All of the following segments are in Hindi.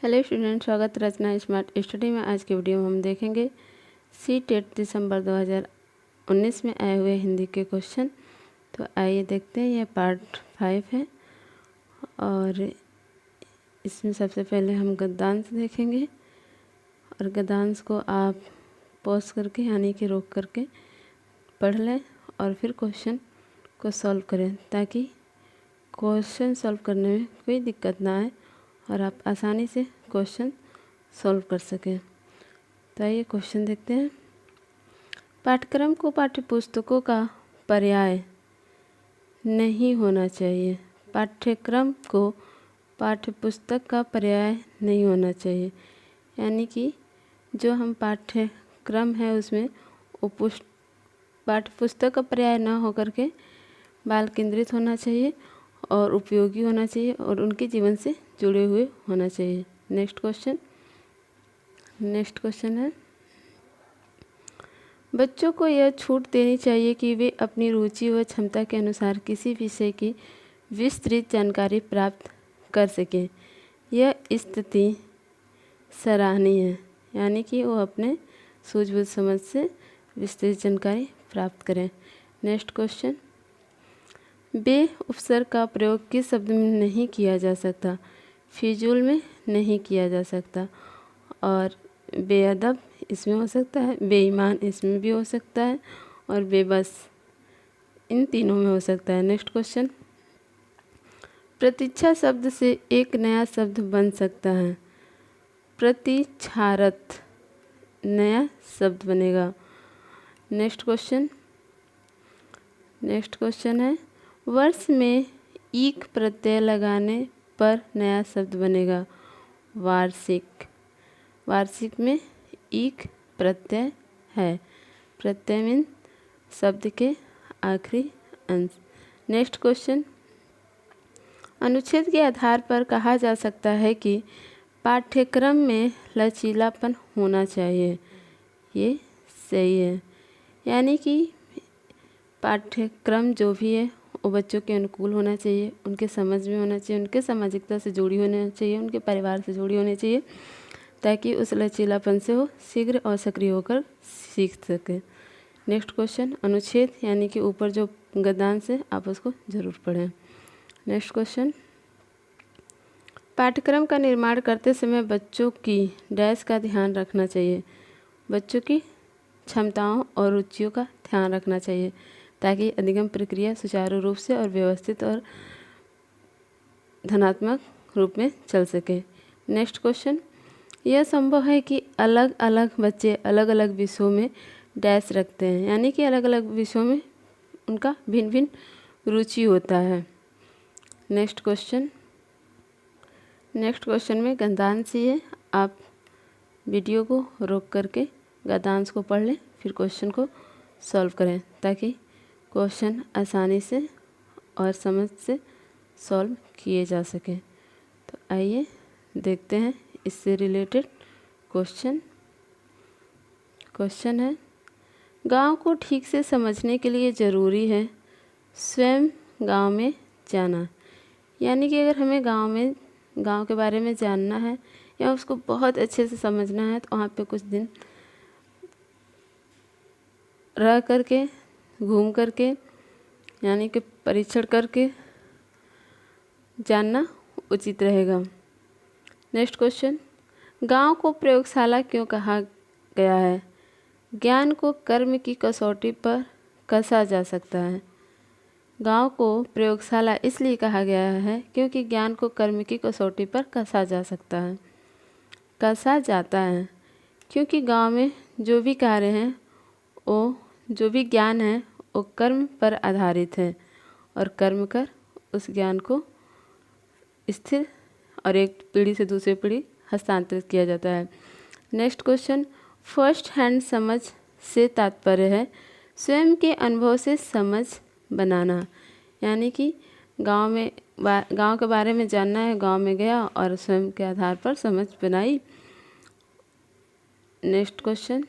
हेलो स्टूडेंट, स्वागत रचना स्मार्ट स्टडी में। आज की वीडियो में हम देखेंगे सी-टेट दिसंबर 2019 में आए हुए हिंदी के क्वेश्चन। तो आइए देखते हैं, ये पार्ट 5 है और इसमें सबसे पहले हम गद्यांश देखेंगे और गद्यांश को आप पॉज करके यानी कि रोक करके पढ़ लें और फिर क्वेश्चन को सॉल्व करें ताकि क्वेश्चन सॉल्व करने में कोई दिक्कत ना आए और आप आसानी से क्वेश्चन सॉल्व कर सकें। तो आइए क्वेश्चन देखते हैं। पाठ्यक्रम को पाठ्यपुस्तकों का पर्याय नहीं होना चाहिए। पाठ्यक्रम को पाठ्यपुस्तक का पर्याय नहीं होना चाहिए, यानी कि जो हम पाठ्यक्रम है उसमें वो पाठ्यपुस्तक का पर्याय ना होकर के बाल केंद्रित होना चाहिए और उपयोगी होना चाहिए और उनके जीवन से जुड़े हुए होना चाहिए। नेक्स्ट क्वेश्चन है, बच्चों को यह छूट देनी चाहिए कि वे अपनी रुचि व क्षमता के अनुसार किसी विषय की विस्तृत जानकारी प्राप्त कर सकें। यह स्थिति सराहनीय है, यानी कि वो अपने सूझबूझ समझ से विस्तृत जानकारी प्राप्त करें। नेक्स्ट क्वेश्चन, बे उपसर्ग का प्रयोग किस शब्द में नहीं किया जा सकता? फिजूल में नहीं किया जा सकता और बेअदब इसमें हो सकता है, बेईमान इसमें भी हो सकता है और बेबस इन तीनों में हो सकता है। नेक्स्ट क्वेश्चन, प्रतीक्षा शब्द से एक नया शब्द बन सकता है। प्रतिक्षारत नया शब्द बनेगा। नेक्स्ट क्वेश्चन है, वर्ष में ईक प्रत्यय लगाने पर नया शब्द बनेगा। वार्षिक। वार्षिक में ईक प्रत्यय है। प्रत्यय मीन शब्द के आखिरी अंश। नेक्स्ट क्वेश्चन, अनुच्छेद के आधार पर कहा जा सकता है कि पाठ्यक्रम में लचीलापन होना चाहिए। ये सही है, यानी कि पाठ्यक्रम जो भी है वो बच्चों के अनुकूल होना चाहिए, उनके समझ में होना चाहिए, उनके सामाजिकता से जुड़ी होनी चाहिए, उनके परिवार से जुड़ी होनी चाहिए ताकि उस लचीलापन से वो शीघ्र और सक्रिय होकर सीख सके। नेक्स्ट क्वेश्चन, अनुच्छेद यानी कि ऊपर जो गद्यांश है आप उसको ज़रूर पढ़ें। नेक्स्ट क्वेश्चन, पाठ्यक्रम का निर्माण करते समय बच्चों की डैश का ध्यान रखना चाहिए। बच्चों की क्षमताओं और रुचियों का ध्यान रखना चाहिए ताकि अधिगम प्रक्रिया सुचारू रूप से और व्यवस्थित और धनात्मक रूप में चल सके। नेक्स्ट क्वेश्चन, यह संभव है कि अलग अलग बच्चे अलग अलग विषयों में डैश रखते हैं, यानी कि अलग अलग विषयों में उनका भिन्न भिन्न रुचि होता है। नेक्स्ट क्वेश्चन में गद्यांश ही है, आप वीडियो को रोक करके गद्यांश को पढ़ लें फिर क्वेश्चन को सॉल्व करें ताकि क्वेश्चन आसानी से और समझ से सॉल्व किए जा सके। तो आइए देखते हैं इससे रिलेटेड क्वेश्चन है, गांव को ठीक से समझने के लिए ज़रूरी है स्वयं गांव में जाना। यानी कि अगर हमें गांव के बारे में जानना है या उसको बहुत अच्छे से समझना है तो वहाँ पे कुछ दिन रह करके घूम करके यानी कि परीक्षण करके जानना उचित रहेगा। नेक्स्ट क्वेश्चन, गांव को प्रयोगशाला क्यों कहा गया है? ज्ञान को कर्म की कसौटी पर कसा जा सकता है। गांव को प्रयोगशाला इसलिए कहा गया है क्योंकि ज्ञान को कर्म की कसौटी पर कसा जाता है क्योंकि गांव में जो भी कार्य हैं वो जो भी ज्ञान है वो कर्म पर आधारित है और कर्म कर उस ज्ञान को स्थिर और एक पीढ़ी से दूसरी पीढ़ी हस्तांतरित किया जाता है। नेक्स्ट क्वेश्चन, फर्स्ट हैंड समझ से तात्पर्य है स्वयं के अनुभव से समझ बनाना, यानी कि गांव के बारे में जानना है, गांव में गया और स्वयं के आधार पर समझ बनाई। नेक्स्ट क्वेश्चन,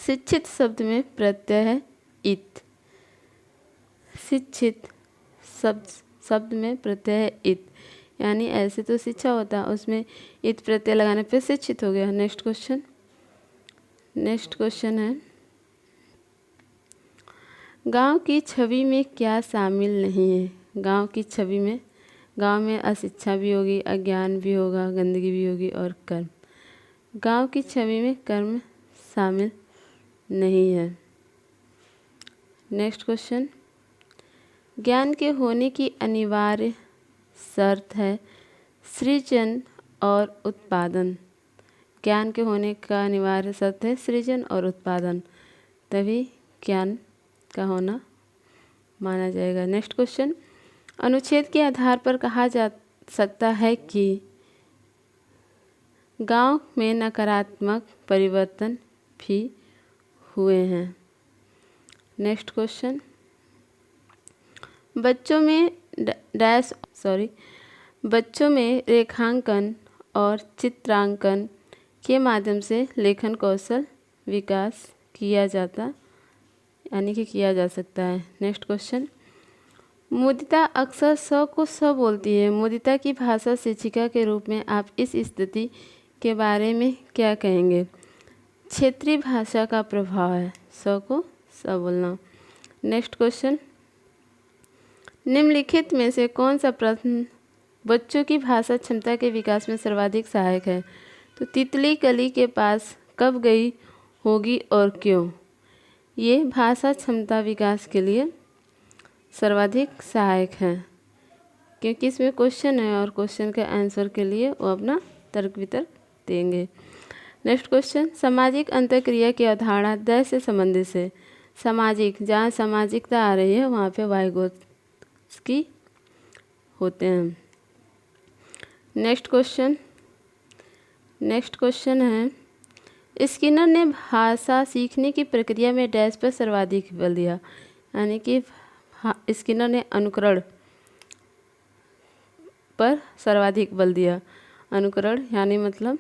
शिक्षित शब्द में प्रत्यय है इत। शिक्षित शब्द में प्रत्यय है इत, यानी ऐसे तो शिक्षा होता, उसमें इत प्रत्यय लगाने पे शिक्षित हो गया। नेक्स्ट क्वेश्चन है, गांव की छवि में क्या शामिल नहीं है? गांव की छवि में, गांव में अशिक्षा भी होगी, अज्ञान भी होगा, गंदगी भी होगी और कर्म। गांव की छवि में कर्म शामिल नहीं है। नेक्स्ट क्वेश्चन, ज्ञान के होने की अनिवार्य शर्त है सृजन और उत्पादन। ज्ञान के होने का अनिवार्य शर्त है सृजन और उत्पादन, तभी ज्ञान का होना माना जाएगा। नेक्स्ट क्वेश्चन, अनुच्छेद के आधार पर कहा जा सकता है कि गांव में नकारात्मक परिवर्तन भी हुए हैं। नेक्स्ट क्वेश्चन, बच्चों में रेखांकन और चित्रांकन के माध्यम से लेखन कौशल विकास किया जा सकता है। नेक्स्ट क्वेश्चन, मुदिता अक्सर स को स बोलती है। मुदिता की भाषा शिक्षिका के रूप में आप इस स्थिति के बारे में क्या कहेंगे? क्षेत्रीय भाषा का प्रभाव है स को स बोलना। नेक्स्ट क्वेश्चन, निम्नलिखित में से कौन सा प्रश्न बच्चों की भाषा क्षमता के विकास में सर्वाधिक सहायक है? तो तितली कली के पास कब गई होगी और क्यों? ये भाषा क्षमता विकास के लिए सर्वाधिक सहायक है, क्योंकि इसमें क्वेश्चन है और क्वेश्चन के आंसर के लिए वो अपना तर्क वितर्क देंगे। नेक्स्ट क्वेश्चन, सामाजिक अंतःक्रिया की अवधारणा द से संबंधित है। सामाजिक, जहाँ सामाजिकता आ रही है वहाँ पे वाइगोत्स्की होते हैं। नेक्स्ट क्वेश्चन है, स्किनर ने भाषा सीखने की प्रक्रिया में डैश पर सर्वाधिक बल दिया। यानी कि स्किनर ने अनुकरण पर सर्वाधिक बल दिया। अनुकरण यानी मतलब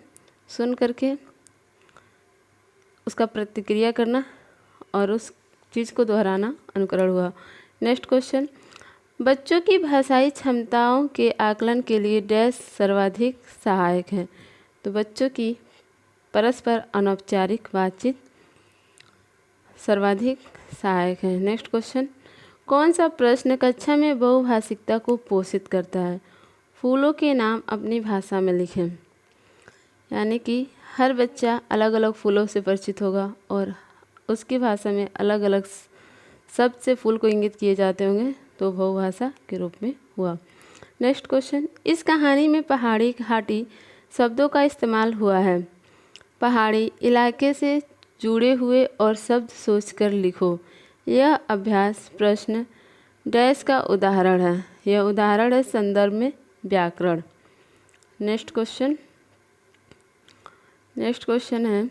सुन करके उसका प्रतिक्रिया करना और उस चीज़ को दोहराना अनुकरण हुआ। नेक्स्ट क्वेश्चन, बच्चों की भाषाई क्षमताओं के आकलन के लिए डैश सर्वाधिक सहायक है। तो बच्चों की परस्पर अनौपचारिक बातचीत सर्वाधिक सहायक है। नेक्स्ट क्वेश्चन, कौन सा प्रश्न कक्षा में बहुभाषिकता को पोषित करता है? फूलों के नाम अपनी भाषा में लिखें। यानी कि हर बच्चा अलग अलग फूलों से परिचित होगा और उसकी भाषा में अलग अलग शब्द से फूल को इंगित किए जाते होंगे, तो बहुभाषा के रूप में हुआ। नेक्स्ट क्वेश्चन, इस कहानी में पहाड़ी घाटी शब्दों का इस्तेमाल हुआ है। पहाड़ी इलाके से जुड़े हुए और शब्द सोचकर लिखो। यह अभ्यास प्रश्न डैश का उदाहरण है। यह उदाहरण है संदर्भ में व्याकरण। नेक्स्ट क्वेश्चन है,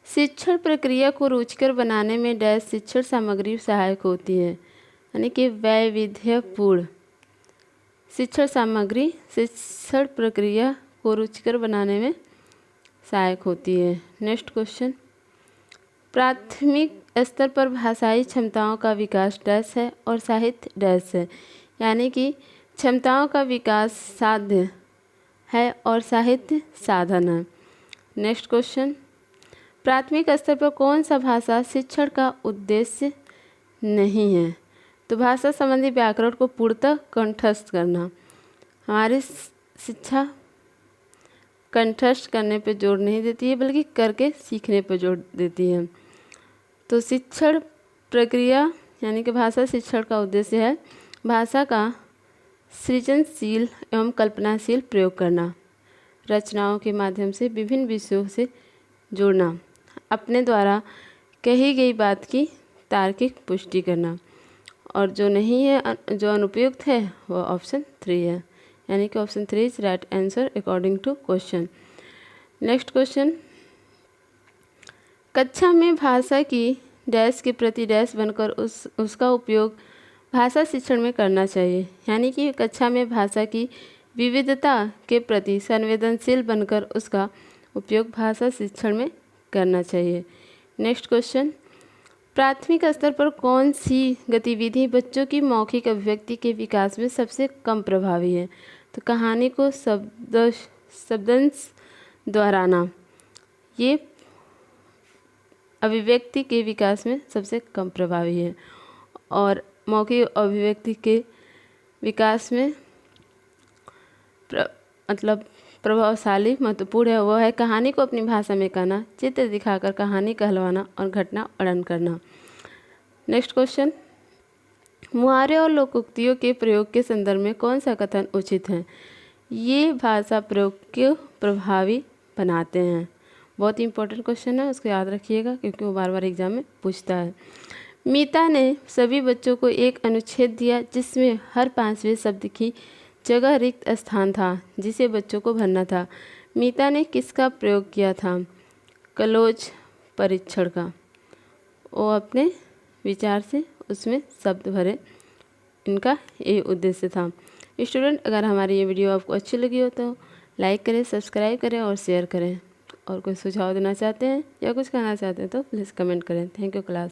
शिक्षण प्रक्रिया को रुचिकर बनाने में डैश शिक्षण सामग्री सहायक होती है। यानी कि वैविध्यपूर्ण शिक्षण सामग्री शिक्षण प्रक्रिया को रुचिकर बनाने में सहायक होती है। नेक्स्ट क्वेश्चन, प्राथमिक स्तर पर भाषाई क्षमताओं का विकास डैश है और साहित्य डैश है। यानी कि क्षमताओं का विकास साध्य है और साहित्य साधन है। नेक्स्ट क्वेश्चन, प्राथमिक स्तर पर कौन सा भाषा शिक्षण का उद्देश्य नहीं है? तो भाषा संबंधी व्याकरण को पूर्णतः कंठस्थ करना। हमारी शिक्षा कंठस्थ करने पे जोर नहीं देती है, बल्कि करके सीखने पे जोर देती है। तो शिक्षण प्रक्रिया यानी कि भाषा शिक्षण का उद्देश्य है भाषा का सृजनशील एवं कल्पनाशील प्रयोग करना, रचनाओं के माध्यम से विभिन्न विषयों से जोड़ना, अपने द्वारा कही गई बात की तार्किक पुष्टि करना, और जो नहीं है, जो अनुपयुक्त है, वो ऑप्शन 3 है। यानी कि option 3 is right answer according to question. Next question, कक्षा में भाषा की डैश के प्रति डैश बनकर उसका उपयोग भाषा शिक्षण में करना चाहिए। यानी कि कक्षा में भाषा की विविधता के प्रति संवेदनशील बनकर उसका उपयोग भाषा शिक्षण में करना चाहिए। नेक्स्ट क्वेश्चन, प्राथमिक स्तर पर कौन सी गतिविधि बच्चों की मौखिक अभिव्यक्ति के विकास में सबसे कम प्रभावी है? तो कहानी को शब्दंश दोहराना ये अभिव्यक्ति के विकास में सबसे कम प्रभावी है, और मौखिक अभिव्यक्ति के विकास में प्रभावशाली महत्वपूर्ण है वो है कहानी को अपनी भाषा में कहना, चित्र दिखाकर कहानी कहलवाना और घटना वर्णन करना। नेक्स्ट क्वेश्चन, मुहावरे और लोकोक्तियों के प्रयोग के संदर्भ में कौन सा कथन उचित है? ये भाषा प्रयोग को प्रभावी बनाते हैं। बहुत ही इंपॉर्टेंट क्वेश्चन है, उसको याद रखिएगा क्योंकि वो बार बार एग्जाम में पूछता है। मीता ने सभी बच्चों को एक अनुच्छेद दिया जिसमें हर 5वें शब्द की जगह रिक्त स्थान था जिसे बच्चों को भरना था। मीता ने किसका प्रयोग किया था? क्लोज परीक्षण का। वो अपने विचार से उसमें शब्द भरे, इनका ये उद्देश्य था। स्टूडेंट, अगर हमारी ये वीडियो आपको अच्छी लगी हो तो लाइक करें, सब्सक्राइब करें और शेयर करें। और कोई सुझाव देना चाहते हैं या कुछ कहना चाहते हैं तो प्लीज़ कमेंट करें। Thank you class.